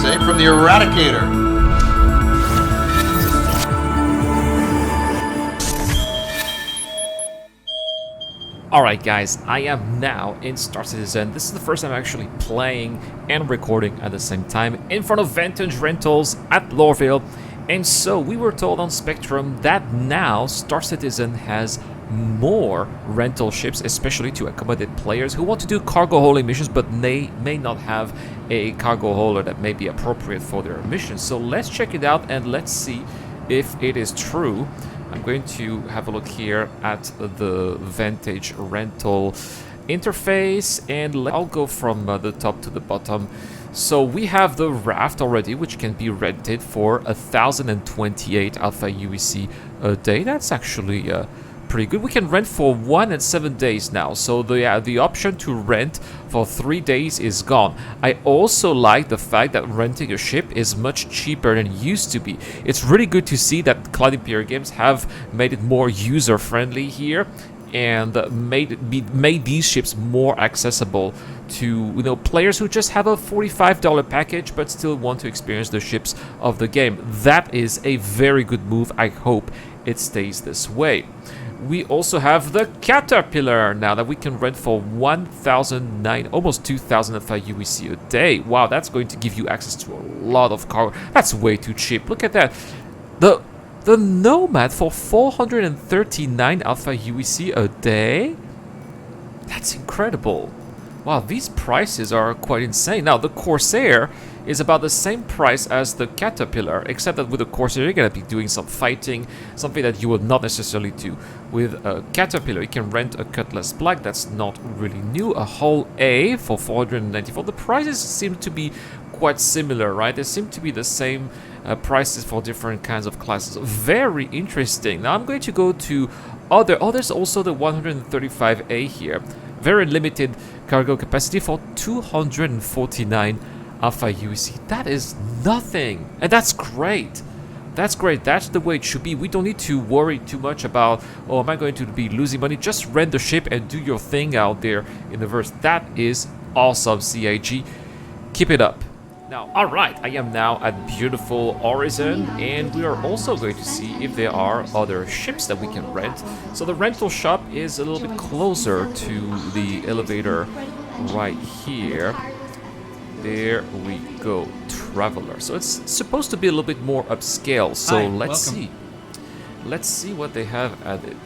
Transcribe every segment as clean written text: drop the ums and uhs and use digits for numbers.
say, from the Eradicator. Alright guys, I am now in Star Citizen. This is the first time I'm actually playing and recording at the same time in front of Vantage Rentals at Lorville. And so we were told on Spectrum that now Star Citizen has more rental ships, especially to accommodate players who want to do cargo hauling missions but may not have a cargo hauler that may be appropriate for their mission. So let's check it out and let's see if it is true. I'm going to have a look here at the Vantage rental interface, and I'll go from the top to the bottom. So we have the raft already, which can be rented for 1,028 Alpha UEC a day. That's actually pretty good. We can rent for 1 and 7 days now, so the option to rent for 3 days is gone. I also like the fact that renting a ship is much cheaper than it used to be. It's really good to see that Cloud Imperial Games have made it more user-friendly here and made these ships more accessible to players who just have a $45 package but still want to experience the ships of the game. That is a very good move. I hope it stays this way. We also have the Caterpillar now that we can rent for 1,009, almost 2,000 UEC a day. Wow, that's going to give you access to a lot of cargo. That's way too cheap. Look at that. The Nomad for 439 Alpha UEC a day? That's incredible. Wow, these prices are quite insane. Now, the Corsair is about the same price as the Caterpillar, except that with the Corsair, you're going to be doing some fighting, something that you would not necessarily do with a Caterpillar. You can rent a Cutlass Black, that's not really new. A Hull A for 494. The prices seem to be quite similar, right? They seem to be the same prices for different kinds of classes. Very interesting. Now I'm going to go to there's also the 135A here. Very limited cargo capacity for 249 Alpha UEC. That is nothing, and that's great. That's great. That's the way it should be. We don't need to worry too much about, oh, am I going to be losing money? Just rent the ship and do your thing out there in the verse. That is awesome, CIG. Keep it up. Now, alright, I am now at beautiful Orizon, and we are also going to see if there are other ships that we can rent. So the rental shop is a little bit closer to the elevator right here. There we go, Traveler. So it's supposed to be a little bit more upscale, so let's see. Let's see what they have added.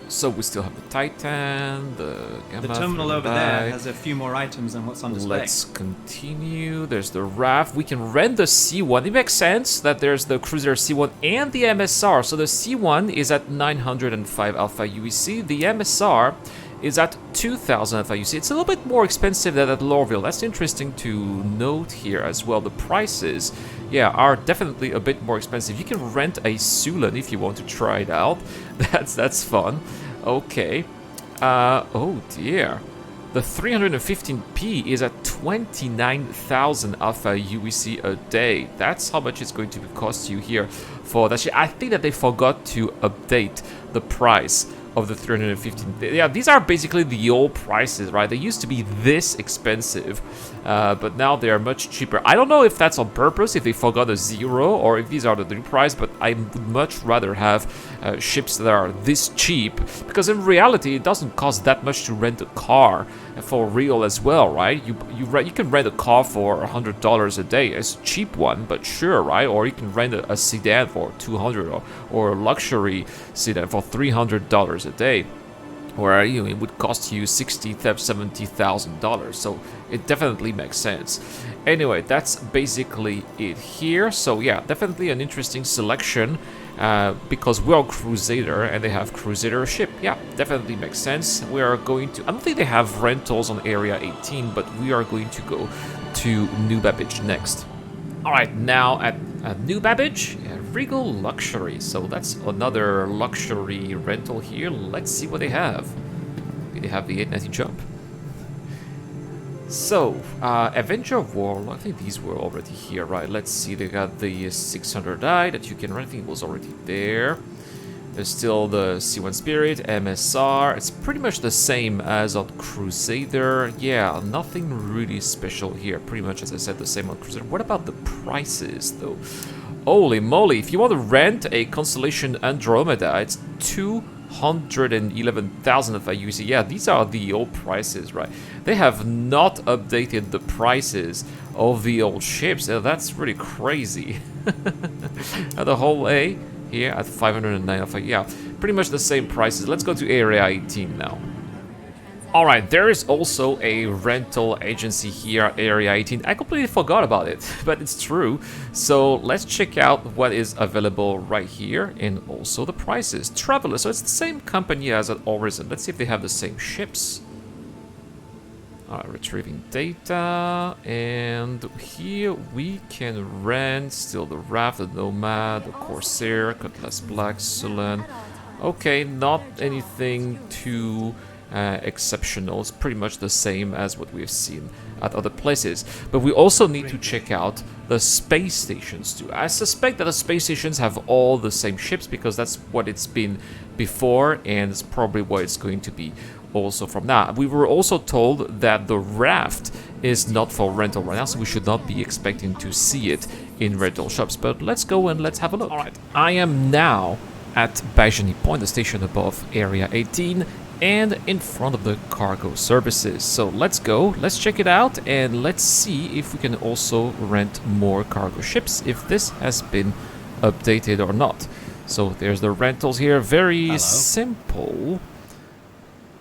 So we still have the Titan, the Gamma. The terminal over there has a few more items than what's on display. Let's continue. There's the raft. We can rent the C1. It makes sense that there's the Cruiser C1 and the MSR. So the C1 is at 905 Alpha UEC. The MSR is at 2,000 Alpha UEC. It's a little bit more expensive than at Lorville. That's interesting to note here as well. The prices, yeah, are definitely a bit more expensive. You can rent a Sulan if you want to try it out. That's fun. Okay. Oh dear. The 315P is at 29,000 Alpha UEC a day. That's how much it's going to cost you here for that. I think that they forgot to update the price of the 315. Yeah, these are basically the old prices, right? They used to be this expensive, but now they are much cheaper. I don't know if that's on purpose, if they forgot a zero, or if these are the new price, but I would much rather have ships that are this cheap, because in reality, it doesn't cost that much to rent a car for real as well, right? You can rent a car for $100 a day. It's a cheap one, but sure, right? Or you can rent a sedan for $200, or a luxury sedan for $300 a day, where it would cost you $60,000, $70,000. So it definitely makes sense. Anyway, that's basically it here. So yeah, definitely an interesting selection. Because we're on Crusader and they have Crusader ship. Yeah, definitely makes sense. We are going to, I don't think they have rentals on Area 18, but we are going to go to New Babbage next. Alright, now at New Babbage, Regal Luxury. So that's another luxury rental here. Let's see what they have. They have the 890 jump. So, Avenger World, I think these were already here, right? Let's see, they got the 600i that you can rent. I think it was already there. There's still the C1 Spirit, MSR. It's pretty much the same as on Crusader. Yeah, nothing really special here. Pretty much, as I said, the same on Crusader. What about the prices, though? Holy moly, if you want to rent a Constellation Andromeda, it's 211,000 if I use it. Yeah, these are the old prices, right? They have not updated the prices of the old ships. That's really crazy. The whole A here at 509. Yeah, pretty much the same prices. Let's go to Area 18 now. Alright, there is also a rental agency here at Area 18. I completely forgot about it, but it's true. So let's check out what is available right here and also the prices. Traveler, so it's the same company as at Orizon. Let's see if they have the same ships. Alright, retrieving data, and here we can rent still the Raft, the Nomad, the Corsair, Cutlass Black, Sulan. Okay, not anything too exceptional. It's pretty much the same as what we've seen at other places. But we also need to check out the space stations too. I suspect that the space stations have all the same ships because that's what it's been before, and it's probably what it's going to be also from now. We were also told that the Raft is not for rental right now, so we should not be expecting to see it in rental shops. But let's go and let's have a look. Alright, I am now at Bajani Point, the station above Area 18, and in front of the cargo services. So let's go, let's check it out, and let's see if we can also rent more cargo ships, if this has been updated or not. So there's the rentals here, very simple.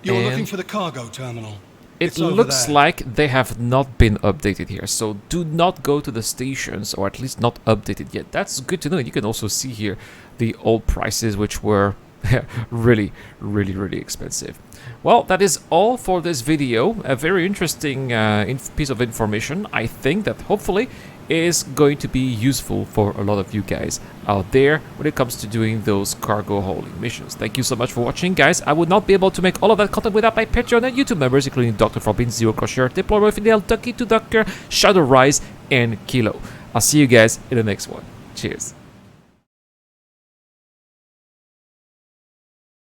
You're looking for the cargo terminal. It looks like they have not been updated here, so do not go to the stations, or at least not updated yet. That's good to know. You can also see here the old prices, which were really expensive. Well, that is all for this video. A very interesting piece of information. I think that hopefully is going to be useful for a lot of you guys out there when it comes to doing those cargo hauling missions. Thank you so much for watching, guys. I would not be able to make all of that content without my Patreon and YouTube members, including Dr. Forbin, Zero Crusher, Deployer, Fidel, Ducky to Ducker, Shadow Rise, and Kilo. I'll see you guys in the next one. Cheers.